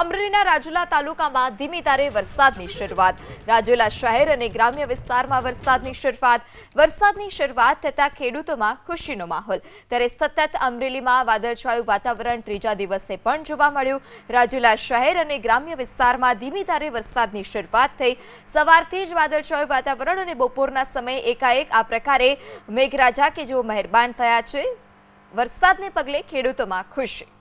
અમરેલીના રાજુલા તાલુકામાં ધીમી ધારે વરસાદની શરૂઆત। રાજુલા શહેર અને ગ્રામ્ય વિસ્તારમાં વરસાદની શરૂઆત થતા ખેડૂતોમાં ખુશીનો માહોલ। ત્યારે સતત અમરેલીમાં વાદળછાયું વાતાવરણ ત્રીજા દિવસે પણ જોવા મળ્યું। રાજુલા શહેર અને ગ્રામ્ય વિસ્તારમાં ધીમી ધારે વરસાદની શરૂઆત થઈ। સવારથી જ વાદળછાયું વાતાવરણ અને બપોરના સમયે એકાએક આ પ્રકારે મેઘરાજા કે જેઓ મહેરબાન થયા છે। વરસાદને પગલે ખેડૂતોમાં ખુશી।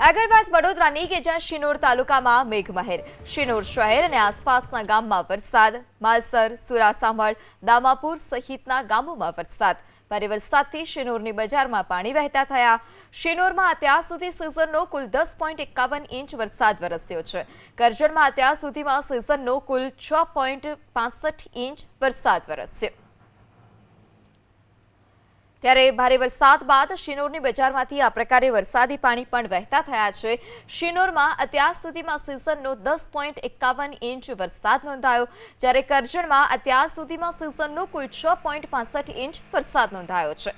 આગળ વાત વડોદરાની કે જ્યાં શિનોર તાલુકામાં મેઘમહેર। શિનોર શહેર અને આસપાસના ગામમાં વરસાદ। માલસર, સુરાસામળ, દામાપુર સહિતના ગામોમાં વરસાદ। ભારે વરસાદથી શિનોરની બજારમાં પાણી વહેતા થયા। શિનોરમાં અત્યાર સુધી સિઝનનો કુલ 10.51 ઇંચ વરસાદ વરસ્યો છે। કરજણમાં અત્યાર સુધીમાં સિઝનનો કુલ 6.65 ઇંચ વરસાદ વરસ્યો। ત્યારે ભારે વરસાદ બાદ શિનોરની બજારમાંથી આ પ્રકારે વરસાદી પાણી પણ વહેતા થયા છે। શિનોરમાં અત્યાર સુધીમાં સિઝનનો 10.51 ઇંચ વરસાદ નોંધાયો, જ્યારે કરજણમાં અત્યાર સુધીમાં સિઝનનો કુલ 6.65 ઇંચ વરસાદ નોંધાયો છે।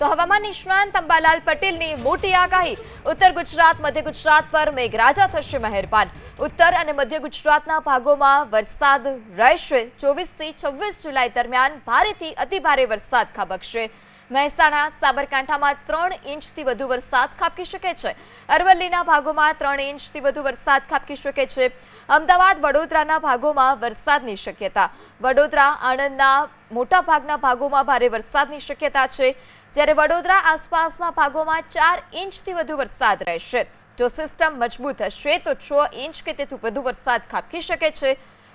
તો હવામાન નિષ્ણાંત અંબાલાલ પટેલની મોટી આગાહી। ઉત્તર ગુજરાત, મધ્ય ગુજરાત પર મેઘરાજા થશે મહેરબાન। ઉત્તર અને મધ્ય ગુજરાતના ભાગોમાં વરસાદ રહેશે। 24 થી 26 જુલાઈ દરમિયાન ભારેથી અતિભારે વરસાદ ખાબકશે। મહેસાણા, સાબરકાંઠામાં 3 ઇંચથી વધુ વરસાદ ખાબકી શકે છે। અરવલ્લીના ભાગોમાં 3 ઇંચથી વધુ વરસાદ ખાબકી શકે છે। અમદાવાદ, વડોદરાના ભાગોમાં વરસાદની શક્યતા। વડોદરા, આણંદના મોટાભાગના ભાગોમાં ભારે વરસાદની શક્યતા છે, જ્યારે વડોદરા આસપાસના ભાગોમાં 4 ઇંચથી વધુ વરસાદ રહેશે। જો સિસ્ટમ મજબૂત હશે તો 6 ઇંચ કે તેથી વધુ વરસાદ ખાબકી શકે છે।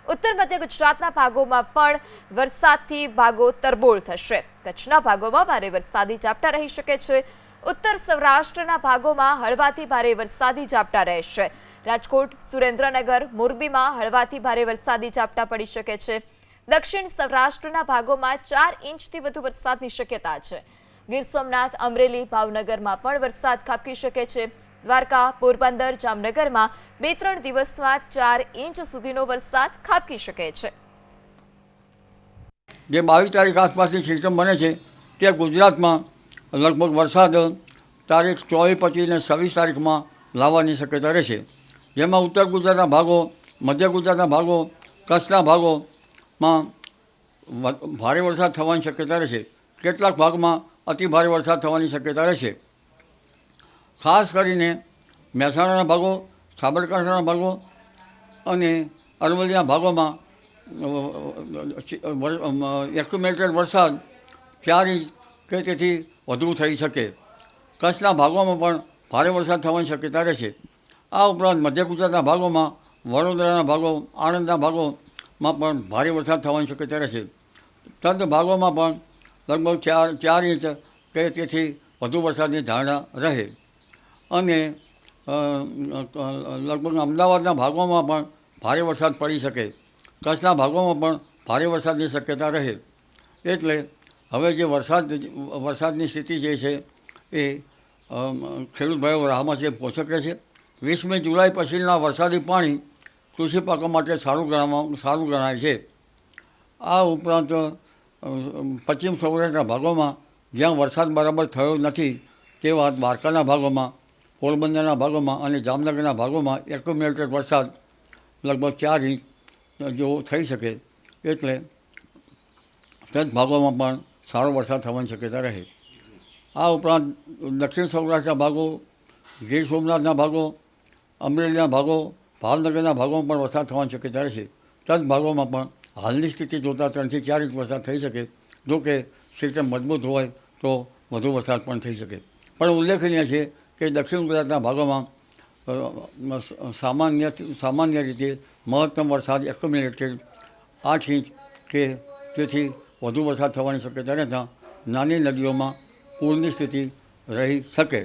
ઉત્તર મધ્ય ગુજરાતના ભાગોમાં પણ વરસાદથી ભાગો તરબોળ થશે। કચ્છના ભાગોમાં ભારે વરસાદી ઝાપટા રહી શકે છે। ઉત્તર સૌરાષ્ટ્રના ભાગોમાં હળવાથી ભારે વરસાદી ઝાપટા રહેશે। રાજકોટ, સુરેન્દ્રનગર, મોરબીમાં હળવાથી ભારે વરસાદી ઝાપટા પડી શકે છે। દક્ષિણ સૌરાષ્ટ્રના ભાગોમાં 4 ઇંચથી વધુ વરસાદની શક્યતા છે। ગીર સોમનાથ, અમરેલી, ભાવનગરમાં પણ વરસાદ ખાબકી શકે છે। દ્વારકા, પોરબંદર, જામનગરમાં 2-3 દિવસમાં 4 ઇંચ સુધીનો વરસાદ ખાબકી શકે છે। જે 22 તારીખ આસપાસની સિસ્ટમ બને છે તે ગુજરાતમાં લગભગ વરસાદ તારીખ 24, 25 અને 26 તારીખમાં લાવવાની શક્યતા રહેશે। જેમાં ઉત્તર ગુજરાતના ભાગો, મધ્ય ગુજરાતના ભાગો, કચ્છના ભાગોમાં ભારે વરસાદ થવાની શક્યતા રહેશે। કેટલાક ભાગમાં અતિ ભારે વરસાદ થવાની શક્યતા રહેશે। ખાસ કરીને મહેસાણાના ભાગો, સાબરકાંઠાના ભાગો અને અરવલ્લીના ભાગોમાં એક્યુમ્યુલેટેડ વરસાદ 4 ઇંચ કે તેથી વધુ થઈ શકે। કચ્છના ભાગોમાં પણ ભારે વરસાદ થવાની શક્યતા રહેશે। આ ઉપરાંત મધ્ય ગુજરાતના ભાગોમાં, વડોદરાના ભાગો, આણંદના ભાગોમાં પણ ભારે વરસાદ થવાની શક્યતા રહેશે। તદ ભાગોમાં પણ લગભગ 4 ઇંચ કે તેથી વધુ વરસાદની ધારણા રહે। અને લગભગ અમદાવાદના ભાગોમાં પણ ભારે વરસાદ પડી શકે। કચ્છના ભાગોમાં પણ ભારે વરસાદની શક્યતા રહે। એટલે હવે જે વરસાદની સ્થિતિ જે છે એ ખેડૂત ભાઈઓ રાહમાં છે, પોષક રહેશે। 20મી જુલાઈ પછીના વરસાદી પાણી કૃષિ પાકો માટે સારું ગણાય છે। આ ઉપરાંત પશ્ચિમ સૌરાષ્ટ્રના ભાગોમાં જ્યાં વરસાદ બરાબર થયો નથી તેવા દ્વારકાના ભાગોમાં, પોરબંદરના ભાગોમાં અને જામનગરના ભાગોમાં એક્યુમ્યુલેટેડ વરસાદ લગભગ 4 ઇંચ જેવો થઈ શકે। એટલે તે ભાગોમાં પણ સારો વરસાદ થવાની શક્યતા રહે। આ ઉપરાંત દક્ષિણ સૌરાષ્ટ્રના ભાગો, ગીર સોમનાથના ભાગો, અમરેલીના ભાગો, ભાવનગરના ભાગોમાં પણ વરસાદ થવાની શક્યતા રહેશે। તે ભાગોમાં પણ હાલની સ્થિતિ જોતાં 3 થી 4 ઇંચ વરસાદ થઈ શકે। જો કે સિસ્ટમ મજબૂત હોય તો વધુ વરસાદ પણ થઈ શકે। પણ ઉલ્લેખનીય છે કે દક્ષિણ ગુજરાતના ભાગોમાં સામાન્ય રીતે મહત્તમ વરસાદ એક્યુમ્યુલેટેડ 8 ઇંચ કે તેથી વધુ વરસાદ થવાની શક્યતા રહેતાં નાની નદીઓમાં પૂરની સ્થિતિ રહી શકે।